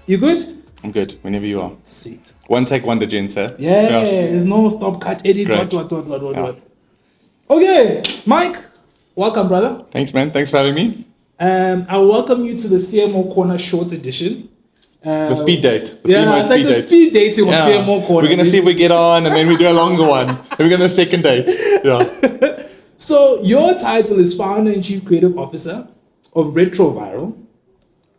You good? I'm good, whenever you are. Sweet. One take wonder, gents, eh? Yeah, there's no stop, cut, edit, Great. what. Okay, Mike, welcome, brother. Thanks, man. Thanks for having me. I welcome you to the CMO Corner Short Edition. The speed date. The Yeah, CMO it's like the date. speed dating of CMO Corner. We're going to see if we get on, and then we do a longer one. And we're going to second date. Yeah. So your title is Founder and Chief Creative Officer of Retroviral.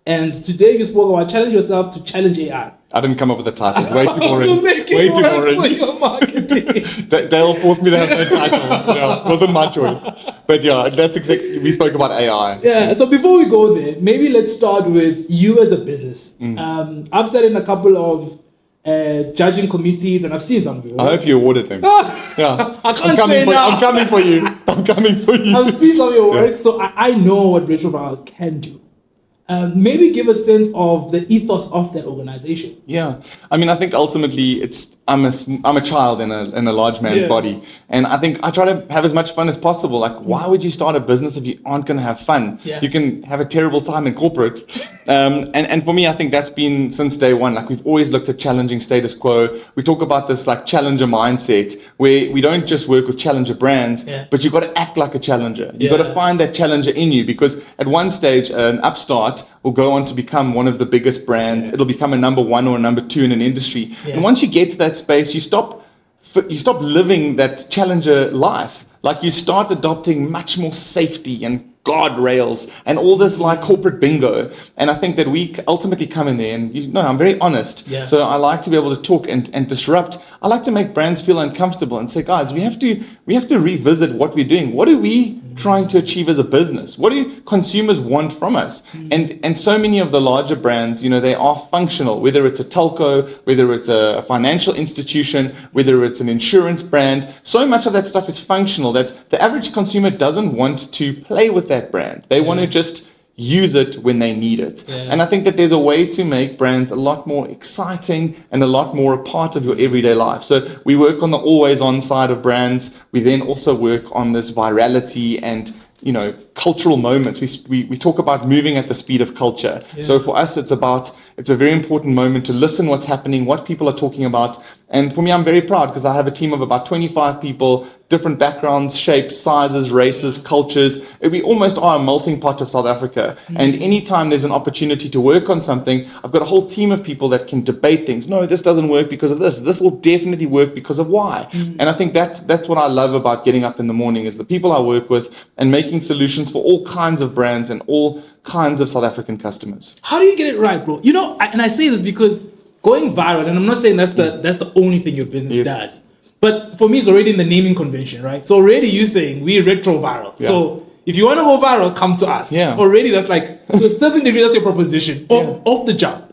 And today you spoke about challenge yourself to challenge AI. I didn't come up with a title. It's way too boring. To make it Way too work boring. for your marketing. Dale forced me to have that title. Yeah, it wasn't my choice. But yeah, that's exactly, we spoke about AI. Yeah, so before we go there, maybe let's start with you as a business. I've sat in a couple of judging committees and I've seen some of you. I hope you awarded them. Yeah. I can't say now. I'm coming for you. I'm coming for you. I've seen some of your work, so I know what Retroviral can do. Maybe give a sense of the ethos of that organization. Yeah, I mean, I think ultimately I'm a child in a large man's body, and I think I try to have as much fun as possible. Like, why would you start a business if you aren't going to have fun? Yeah. You can have a terrible time in corporate, and for me, I think that's been since day one. Like, we've always looked at challenging status quo. We talk about this like challenger mindset, where we don't just work with challenger brands, but you've got to act like a challenger. You've got to find that challenger in you, because at one stage, an upstart will go on to become one of the biggest brands. It'll become a number one or a number two in an industry. And once you get to that space, you stop living that challenger life. Like, you start adopting much more safety and guardrails and all this like corporate bingo. And I think that we ultimately come in there and, I'm very honest. So I like to be able to talk and disrupt. I like to make brands feel uncomfortable and say, guys, we have to revisit what we're doing. What are we trying to achieve as a business? What do consumers want from us? And so many of the larger brands, they are functional, whether it's a telco, whether it's a financial institution, whether it's an insurance brand. So much of that stuff is functional that the average consumer doesn't want to play with that brand. They want to just use it when they need it. And I think that there's a way to make brands a lot more exciting and a lot more a part of your everyday life. So we work on the always on side of brands. We then also work on this virality and cultural moments. We talk about moving at the speed of culture. So for us, it's a very important moment to listen what's happening, what people are talking about. And for me, I'm very proud because I have a team of about 25 people, different backgrounds, shapes, sizes, races, cultures. We almost are a melting pot of South Africa. And anytime there's an opportunity to work on something, I've got a whole team of people that can debate things. No, this doesn't work because of this. This will definitely work because of why. And I think that's what I love about getting up in the morning, is the people I work with and making solutions for all kinds of brands and all kinds of South African customers. How do you get it right, bro? And I say this because going viral, and I'm not saying that's the only thing your business does, but for me, it's already in the naming convention, right? So already you're saying we're retroviral. So if you want to go viral, come to us. Already that's like, to a certain degree, that's your proposition off the jump.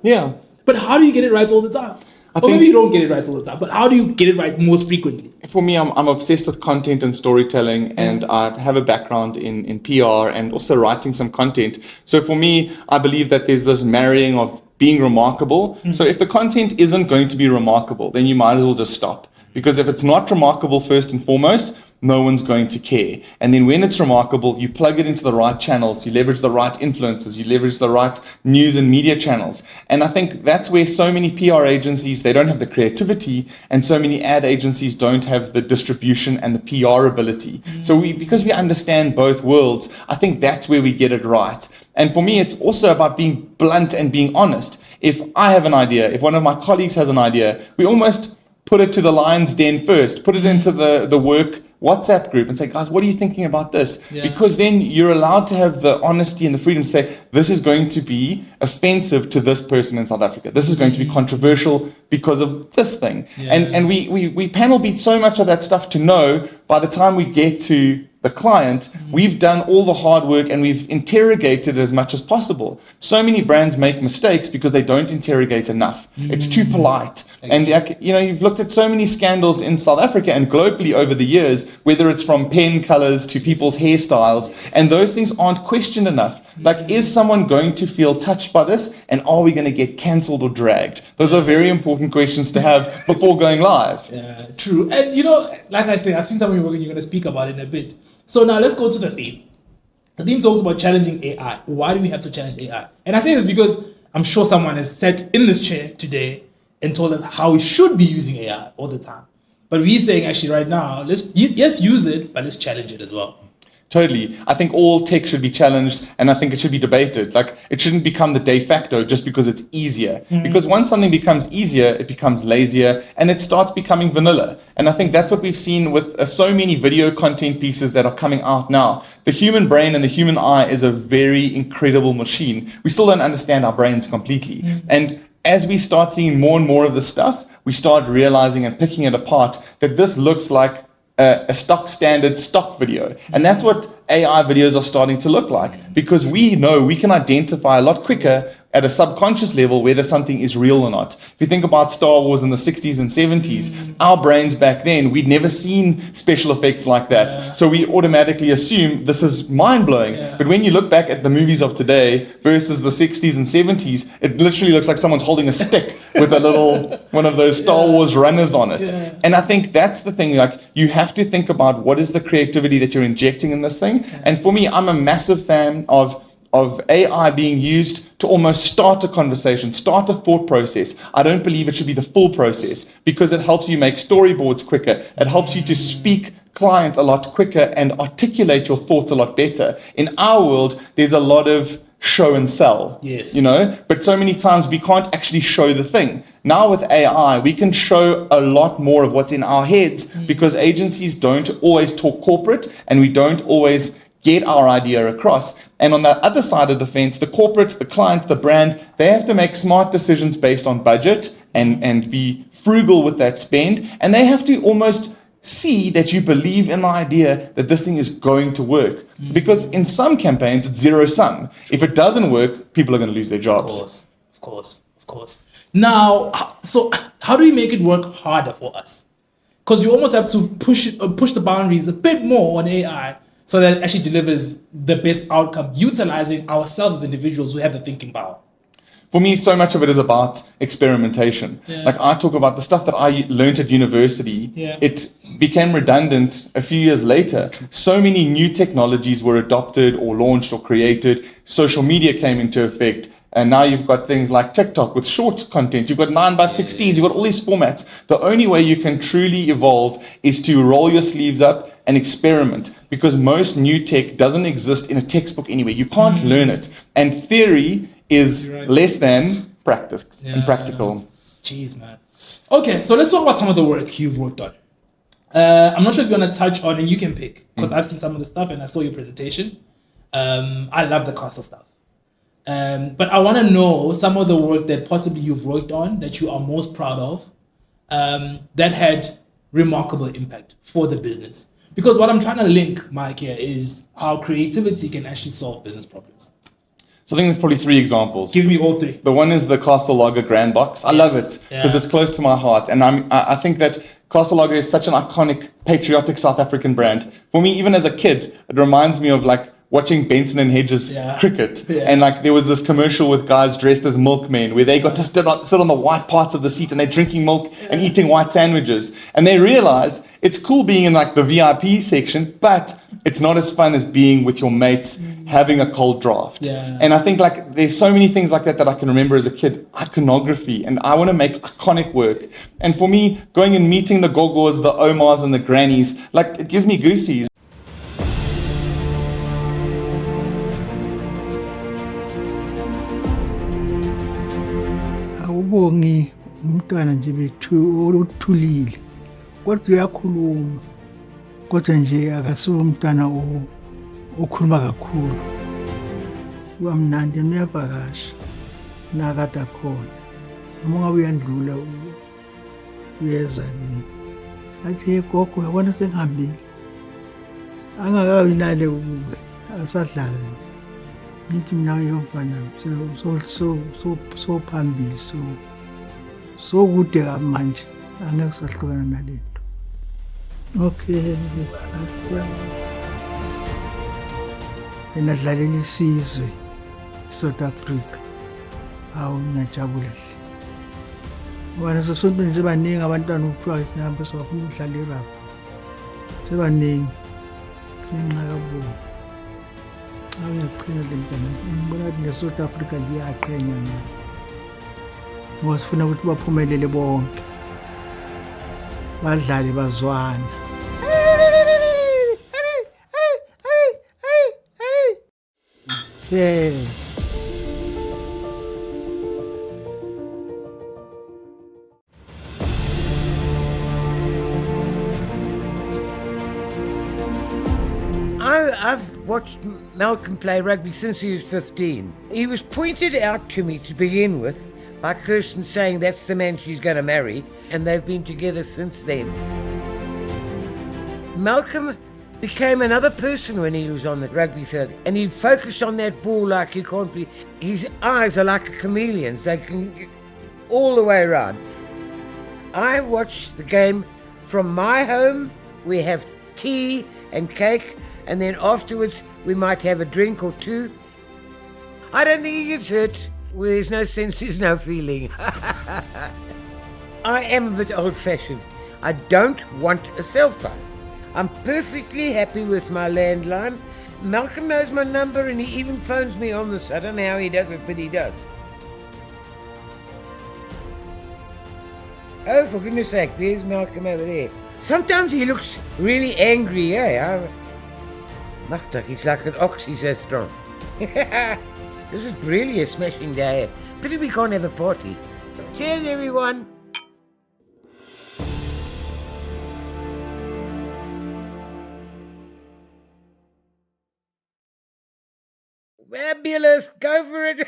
But how do you get it right all the time? Or maybe you don't get it right all the time, but how do you get it right most frequently? For me, I'm obsessed with content and storytelling, and I have a background in PR and also writing some content. So for me, I believe that there's this marrying of being remarkable. So if the content isn't going to be remarkable, then you might as well just stop. Because if it's not remarkable first and foremost, no one's going to care. And then when it's remarkable, you plug it into the right channels, you leverage the right influencers, you leverage the right news and media channels. And I think that's where so many PR agencies, they don't have the creativity, and so many ad agencies don't have the distribution and the PR ability. So because we understand both worlds, I think that's where we get it right. And for me, it's also about being blunt and being honest. If I have an idea, if one of my colleagues has an idea, we almost put it to the lion's den first, put it into the work WhatsApp group and say, guys, what are you thinking about this? Because then you're allowed to have the honesty and the freedom to say, this is going to be offensive to this person in South Africa. This is going to be controversial because of this thing. And we panel beat so much of that stuff to know by the time we get to the client, we've done all the hard work and we've interrogated as much as possible. So many brands make mistakes because they don't interrogate enough. It's too polite. And you've looked at so many scandals in South Africa and globally over the years, whether it's from pen colors to people's hairstyles, and those things aren't questioned enough. Like, is someone going to feel touched by this? And are we going to get cancelled or dragged? Those are very important questions to have before going live. Yeah, true. And like I said, I've seen some of your work and you're going to speak about it in a bit. So now let's go to the theme. The theme talks about challenging AI. Why do we have to challenge AI? And I say this because I'm sure someone has sat in this chair today and told us how we should be using AI all the time. But we're saying actually right now, yes, use it, but let's challenge it as well. Totally. I think all tech should be challenged, and I think it should be debated. Like, it shouldn't become the de facto just because it's easier. Because once something becomes easier, it becomes lazier, and it starts becoming vanilla. And I think that's what we've seen with so many video content pieces that are coming out now. The human brain and the human eye is a very incredible machine. We still don't understand our brains completely. And as we start seeing more and more of this stuff, we start realizing and picking it apart that this looks like a standard stock video. And that's what AI videos are starting to look like, because we know we can identify a lot quicker at a subconscious level whether something is real or not. If you think about Star Wars in the 60s and 70s, our brains back then, we'd never seen special effects like that. So we automatically assume this is mind-blowing. But when you look back at the movies of today versus the 60s and 70s, it literally looks like someone's holding a stick with a little, one of those Star Wars runners on it. And I think that's the thing, like, you have to think about what is the creativity that you're injecting in this thing. And for me, I'm a massive fan of AI being used to almost start a conversation, start a thought process. I don't believe it should be the full process, because it helps you make storyboards quicker. It helps you to speak clients a lot quicker and articulate your thoughts a lot better. In our world, there's a lot of show and sell, yes, you know, but so many times we can't actually show the thing. Now with AI, we can show a lot more of what's in our heads, because agencies don't always talk corporate, and we don't always get our idea across. And on the other side of the fence, the corporate, the client, the brand, they have to make smart decisions based on budget and be frugal with that spend. And they have to almost see that you believe in the idea that this thing is going to work. Because in some campaigns, it's zero sum. If it doesn't work, people are going to lose their jobs. Of course. Now, so how do we make it work harder for us? Because you almost have to push the boundaries a bit more on AI, so that it actually delivers the best outcome, utilizing ourselves as individuals who have the thinking power. For me, so much of it is about experimentation. Like, I talk about the stuff that I learned at university. It became redundant a few years later. So many new technologies were adopted or launched or created. Social media came into effect. And now you've got things like TikTok with short content. You've got 9x16s. You've got all these formats. The only way you can truly evolve is to roll your sleeves up and experiment, because most new tech doesn't exist in a textbook anyway. You can't learn it. And theory is less than practice and practical. Jeez, man. Okay, so let's talk about some of the work you've worked on. I'm not sure if you want to touch on, and you can pick, because I've seen some of the stuff and I saw your presentation. I love the castle stuff. But I want to know some of the work that possibly you've worked on that you are most proud of, that had remarkable impact for the business. Because what I'm trying to link, Mike, here is how creativity can actually solve business problems. So I think there's probably 3 examples. Give me all 3. The one is the Castle Lager Grand Box. I love it because it's close to my heart. And I think that Castle Lager is such an iconic, patriotic South African brand. For me, even as a kid, it reminds me of like watching Benson and Hedges cricket. And like there was this commercial with guys dressed as milkmen where they got to sit on the white parts of the seat and they're drinking milk and eating white sandwiches. And they realize it's cool being in like the VIP section, but it's not as fun as being with your mates having a cold draft. And I think like there's so many things like that that I can remember as a kid. Iconography, and I want to make iconic work. And for me, going and meeting the Gogos, the Omars and the Grannies, like it gives me goosies. Awubongi umntwana nje bethu oluthulile kodwa uyakhuluma kodwa nje akasiwo umntwana okhuluma kakhulu kwamnandi uyavakasha nakade khona noma ngabe uyandlula uyeza kimi athi gogo uyabona sengihambile angakabi nale ukube asadlala ngithi mina uyofana so phambili so kude manje angeke sahlukana nalento. Okay, enadlalela isizwe South Africa. Awu ngiyajabula hle. Wena sesonto nje baningi abantwana ukuthiwa sihambe sofuna ukudlala irap. Sebaningi. Ngenxa kabuhlungu. Awuyaqinisile mntana. Ngibona ukuthi neSouth Africa liyaqhenya. ngoba sifuna ukuthi baphumelele bonke badlale bazwana. Yes. I've watched Malcolm play rugby since he was 15. He was pointed out to me to begin with by Kirsten saying that's the man she's going to marry, and they've been together since then. Malcolm became another person when he was on the rugby field, and he'd focus on that ball like you can't believe. His eyes are like a chameleon's. They can get all the way around. I watched the game from my home. We have tea and cake, and then afterwards we might have a drink or two. I don't think he gets hurt. Where there's no sense, there's no feeling. I am a bit old-fashioned. I don't want a cell phone. I'm perfectly happy with my landline. Malcolm knows my number and he even phones me on this. I don't know how he does it, but he does. Oh, for goodness sake, there's Malcolm over there. Sometimes he looks really angry, eh? He's like an ox, he's so strong. This is really a smashing day. Pity we can't have a party. Cheers, everyone. Fabulous, go for it.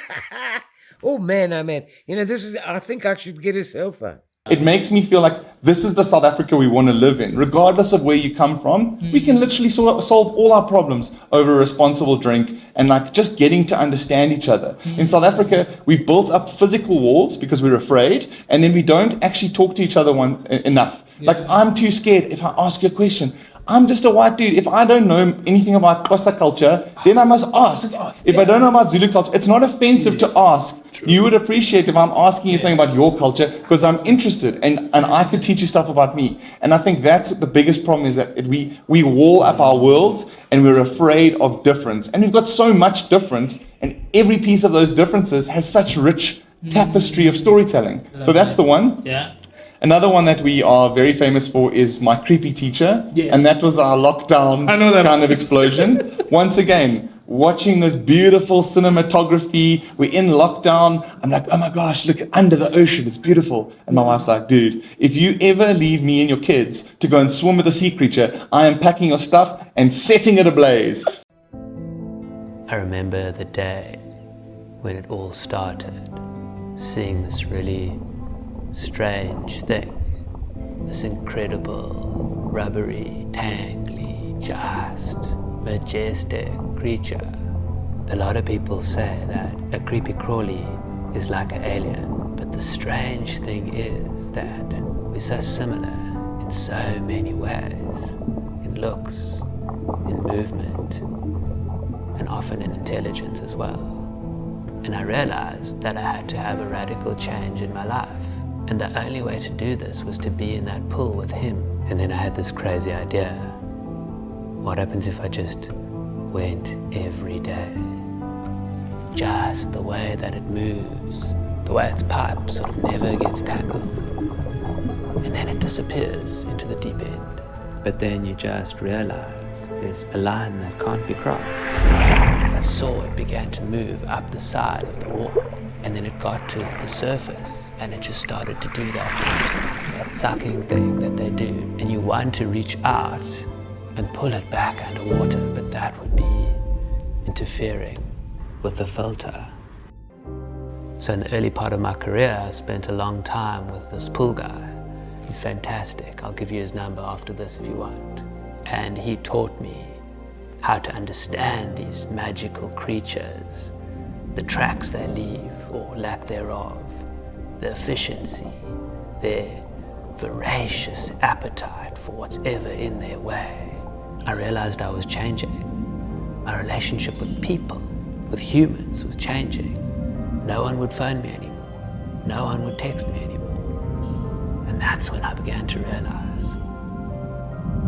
Oh man, you know, I think I should get a cell phone. It makes me feel like this is the South Africa we want to live in. Regardless of where you come from, we can literally solve all our problems over a responsible drink and like just getting to understand each other. In South Africa, we've built up physical walls because we're afraid, and then we don't actually talk to each other enough. Like, I'm too scared if I ask you a question. I'm just a white dude. If I don't know anything about Xhosa culture, then I must ask. If I don't know about Zulu culture, it's not offensive to ask. True. You would appreciate if I'm asking you something about your culture because I'm interested and I could teach you stuff about me. And I think that's the biggest problem, is that we wall up our worlds and we're afraid of difference. And we've got so much difference, and every piece of those differences has such rich tapestry of storytelling. So that's the one. Yeah. Another one that we are very famous for is My Creepy Teacher. Yes. And that was our lockdown kind of explosion. Once again, watching this beautiful cinematography. We're in lockdown. I'm like, oh my gosh, look, under the ocean, it's beautiful. And my wife's like, dude, if you ever leave me and your kids to go and swim with a sea creature, I am packing your stuff and setting it ablaze. I remember the day when it all started, seeing this really strange thing, this incredible, rubbery, tangly, just majestic creature. A lot of people say that a creepy crawly is like an alien, but the strange thing is that we're so similar in so many ways, in looks, in movement, and often in intelligence as well. And I realized that I had to have a radical change in my life. And the only way to do this was to be in that pool with him. And then I had this crazy idea. What happens if I just went every day? Just the way that it moves, the way its pipe sort of never gets tangled. And then it disappears into the deep end. But then you just realize there's a line that can't be crossed. I saw it began to move up the side of the wall. And then it got to the surface and it just started to do that sucking thing that they do. And you want to reach out and pull it back underwater, but that would be interfering with the filter. So in the early part of my career, I spent a long time with this pool guy. He's fantastic. I'll give you his number after this if you want. And he taught me how to understand these magical creatures, the tracks they leave or lack thereof, their efficiency, their voracious appetite for what's ever in their way. I realized I was changing. My relationship with people, with humans, was changing. No one would phone me anymore. No one would text me anymore. And that's when I began to realize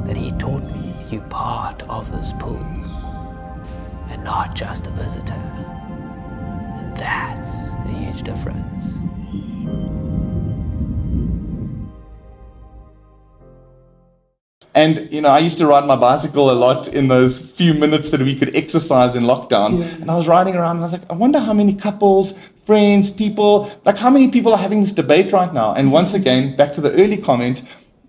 that he taught me you're part of this pool and not just a visitor. That's a huge difference. And, I used to ride my bicycle a lot in those few minutes that we could exercise in lockdown. Yeah. And I was riding around and I was like, I wonder how many couples, friends, people, like how many people are having this debate right now? And once again, back to the early comment,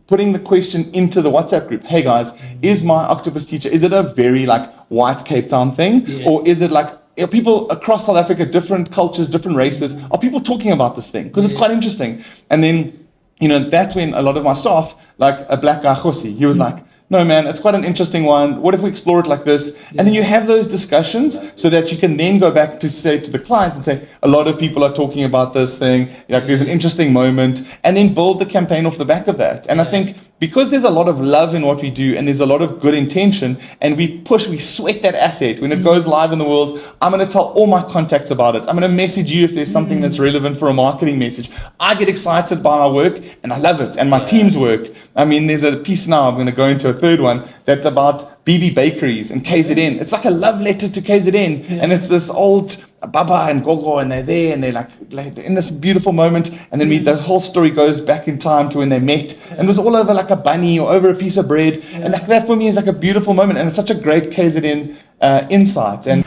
putting the question into the WhatsApp group. Hey guys, is my octopus teacher, is it a very like white Cape Town thing? Yes. Or is it like, are people across South Africa, different cultures, different races, are people talking about this thing? Because it's quite interesting. And then, that's when a lot of my staff, like a black guy, Khosi, he was like, no, man, it's quite an interesting one. What if we explore it like this? And then you have those discussions so that you can then go back to say to the client and say, a lot of people are talking about this thing. Like there's an interesting moment, and then build the campaign off the back of that. And I think because there's a lot of love in what we do and there's a lot of good intention, and we sweat that asset. When it goes live in the world, I'm going to tell all my contacts about it. I'm going to message you if there's something that's relevant for a marketing message. I get excited by my work and I love it, and my team's work. I mean, there's a piece now, I'm going to go into a third one, that's about BB bakeries and KZN. It's like a love letter to KZN. And it's this old Baba and Gogo, and they're there, and they're like in this beautiful moment. And then the whole story goes back in time to when they met. And it was all over like a bunny or over a piece of bread. And like that for me is like a beautiful moment. And it's such a great KZN insight. And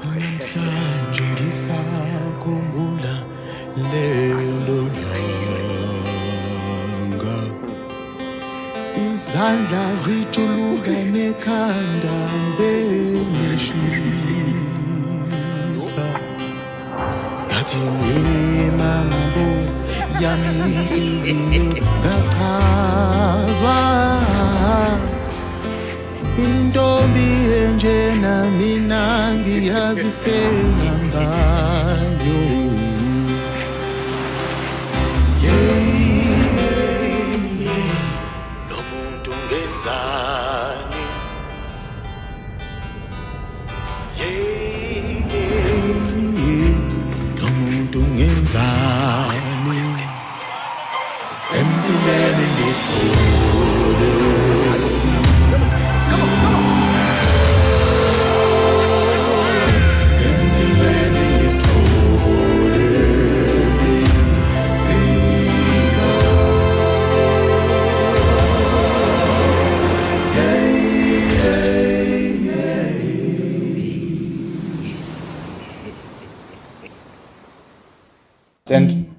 namhlanje ngisakhumbula leyo nyanga, izandla zijuluka nekhanda bengishisa, ngathi mambo yami inhliziyo ngachazwa, intombi enjena mina ngiyazifela ngayo. Lo muntu ngenzani? Lo muntu ngenzani? Empilweni ngithole And,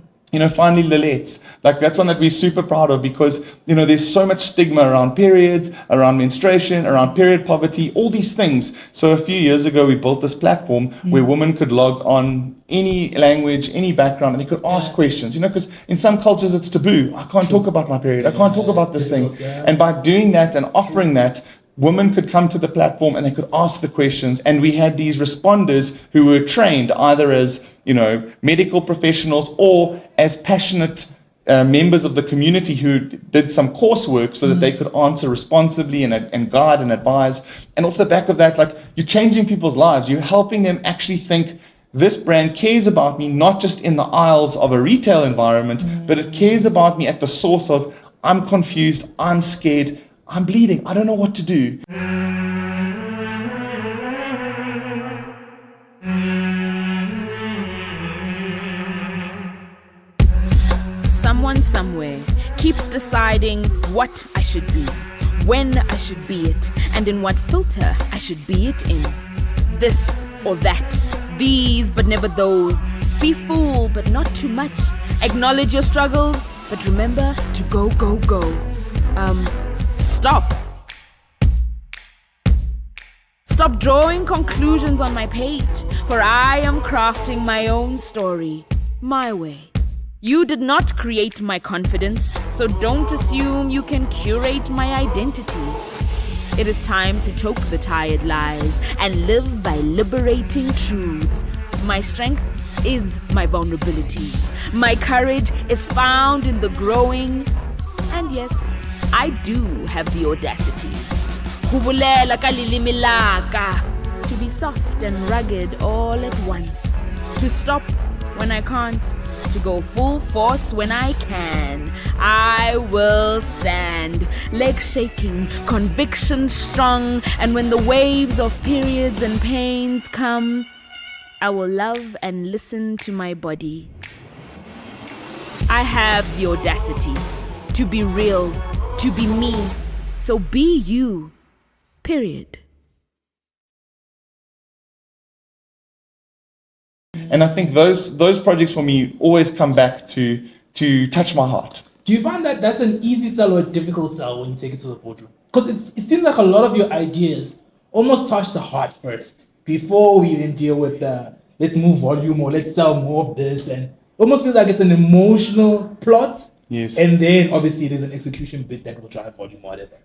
finally, Lillette's. Like, that's one that we're super proud of because, there's so much stigma around periods, around menstruation, around period poverty, all these things. So a few years ago, we built this platform where women could log on any language, any background, and they could ask questions, because in some cultures it's taboo. I can't talk about my period. I can't talk about this thing. And by doing that and offering that, women could come to the platform and they could ask the questions, and we had these responders who were trained either as medical professionals or as passionate members of the community who did some coursework so that they could answer responsibly and guide and advise. And off the back of that, like, you're changing people's lives. You're helping them actually think, this brand cares about me, not just in the aisles of a retail environment, but it cares about me at the source of, I'm confused, I'm scared, I'm bleeding, I don't know what to do. Someone somewhere keeps deciding what I should be, when I should be it, and in what filter I should be it in. This or that, these but never those. Be full but not too much. Acknowledge your struggles, but remember to go, go, go. Stop. Stop drawing conclusions on my page, for I am crafting my own story, my way. You did not create my confidence, so don't assume you can curate my identity. It is time to choke the tired lies and live by liberating truths. My strength is my vulnerability. My courage is found in the growing. And yes, I do have the audacity. Hubulela ka lilimi laka. To be soft and rugged all at once. To stop when I can't. to go full force when I can. I will stand, legs shaking, conviction strong, and when the waves of periods and pains come, I will love and listen to my body. I have the audacity to be real, to be me, so be you, period. And I think those projects for me always come back to touch my heart. Do you find that that's an easy sell or a difficult sell when you take it to the boardroom? Because it seems like a lot of your ideas almost touch the heart first before we even deal with the let's move volume or let's sell more of this, and almost feels like it's an emotional plot. Yes. And then obviously there's an execution bit that will drive volume or whatever.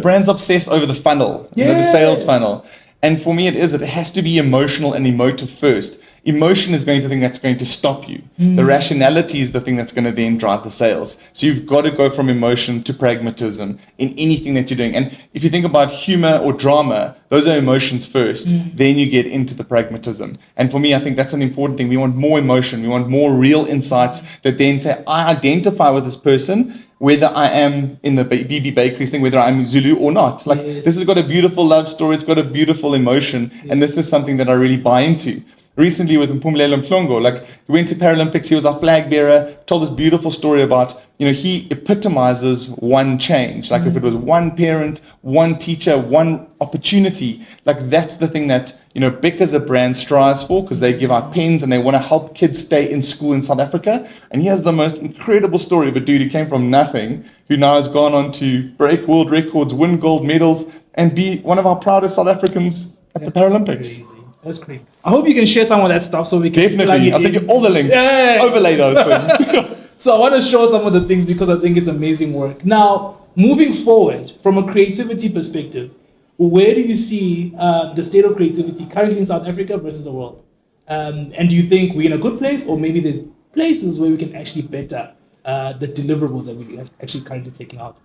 Brands obsess over the funnel, the sales funnel. And for me, it has to be emotional and emotive first. Emotion is going to the thing that's going to stop you. The rationality is the thing that's going to then drive the sales. So you've got to go from emotion to pragmatism in anything that you're doing. And if you think about humor or drama, those are emotions first. Then you get into the pragmatism. And for me, I think that's an important thing. We want more emotion. We want more real insights that then say, I identify with this person, whether I am in the BB Bakeries thing, whether I'm Zulu or not. This has got a beautiful love story. It's got a beautiful emotion. And this is something that I really buy into. Recently with Mpumelelo Mhlongo, he went to Paralympics, he was our flag bearer, told this beautiful story about, he epitomizes one change. If it was one parent, one teacher, one opportunity, that's the thing that, BIC as a brand strives for, because they give out pens and they want to help kids stay in school in South Africa. And he has the most incredible story of a dude who came from nothing, who now has gone on to break world records, win gold medals, and be one of our proudest South Africans at the Paralympics. Crazy. That's crazy. I hope you can share some of that stuff so we can definitely. I'll send you all the links. Overlay those things. So I want to show some of the things because I think it's amazing work. Now, moving forward from a creativity perspective, where do you see the state of creativity currently in South Africa versus the world? And do you think we're in a good place, or maybe there's places where we can actually better the deliverables that we're actually currently taking out?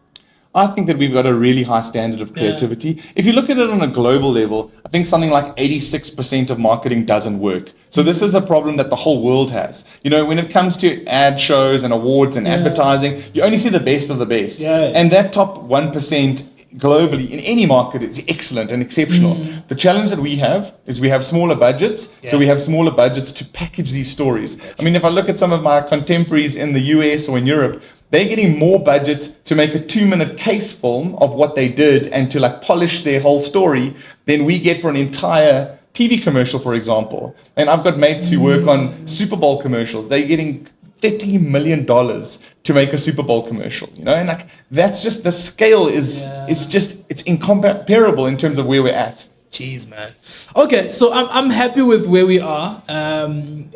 I think that we've got a really high standard of creativity. Yeah. If you look at it on a global level, I think something like 86% of marketing doesn't work. So this is a problem that the whole world has. When it comes to ad shows and awards and advertising, you only see the best of the best. Yeah. And that top 1% globally in any market is excellent and exceptional. The challenge that we have is we have smaller budgets. So we have smaller budgets to package these stories. I mean, if I look at some of my contemporaries in the US or in Europe, they're getting more budget to make a 2-minute case film of what they did and to polish their whole story than we get for an entire TV commercial, for example. And I've got mates who work on Super Bowl commercials. They're getting $30 million to make a Super Bowl commercial, and that's just, the scale is, it's incomparable in terms of where we're at. Jeez, man. Okay, so I'm happy with where we are.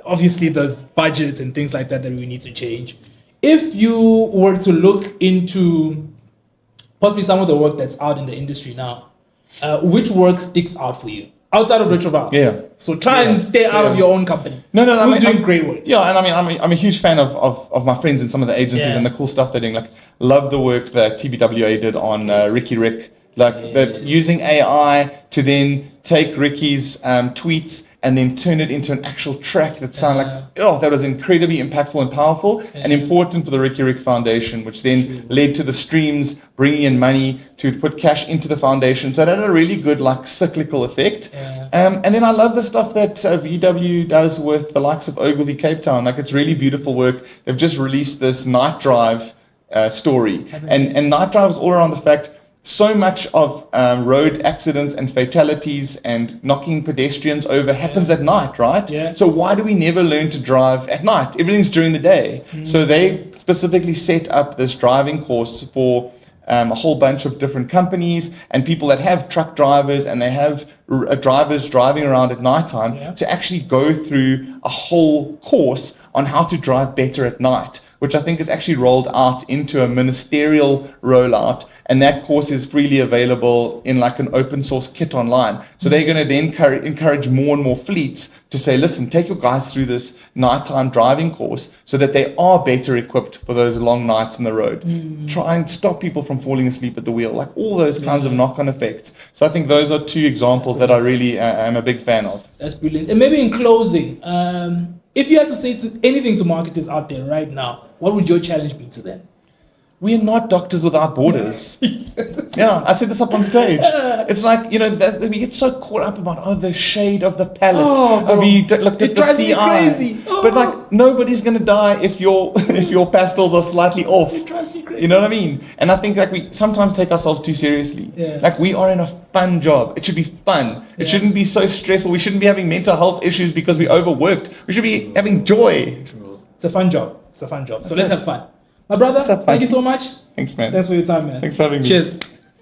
Obviously, there's budgets and things like that we need to change. If you were to look into possibly some of the work that's out in the industry now, which work sticks out for you outside of Retroviral? Yeah. So try and stay out of your own company. No. Who's doing great work? Yeah, and I'm a huge fan of my friends and some of the agencies and the cool stuff they're doing. Love the work that TBWA did on Ricky Rick. That using AI to then take Ricky's tweets and then turn it into an actual track that sounded that was incredibly impactful and powerful and important for the Ricky Rick Foundation, which then led to the streams bringing in money to put cash into the foundation. So it had a really good cyclical effect. And then I love the stuff that VW does with the likes of Ogilvy Cape Town. It's really beautiful work. They've just released this night drive story. And night drive is all around the fact so much of road accidents and fatalities and knocking pedestrians over happens at night, right? Yeah. So why do we never learn to drive at night? Everything's during the day. So they specifically set up this driving course for a whole bunch of different companies and people that have truck drivers and they have drivers driving around at nighttime to actually go through a whole course on how to drive better at night, which I think is actually rolled out into a ministerial rollout. And that course is freely available in an open source kit online. So they're going to then encourage more and more fleets to say, listen, take your guys through this nighttime driving course so that they are better equipped for those long nights on the road. Try and stop people from falling asleep at the wheel, all those kinds of knock-on effects. So I think those are two examples that I really am a big fan of. That's brilliant. And maybe in closing, If you had to say anything to marketers out there right now, what would your challenge be to them? We're not doctors without borders. Yeah, I said this up on stage. It's like, you know, we get so caught up about, the shade of the palette. Oh, Have you looked at it the drives me CI? crazy. But like, nobody's going to die if your pastels are slightly off. It drives me crazy. You know what I mean? And I think like we sometimes take ourselves too seriously. Yeah. Like we are in a fun job. It should be fun. It shouldn't be so stressful. We shouldn't be having mental health issues because we overworked. We should be having joy. It's a fun job. So let's have fun. My brother, thank you so much. Thanks, man. Thanks for your time, man. Thanks for having me. Cheers.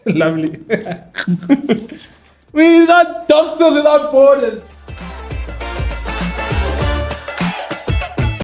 Lovely. We're not doctors without borders.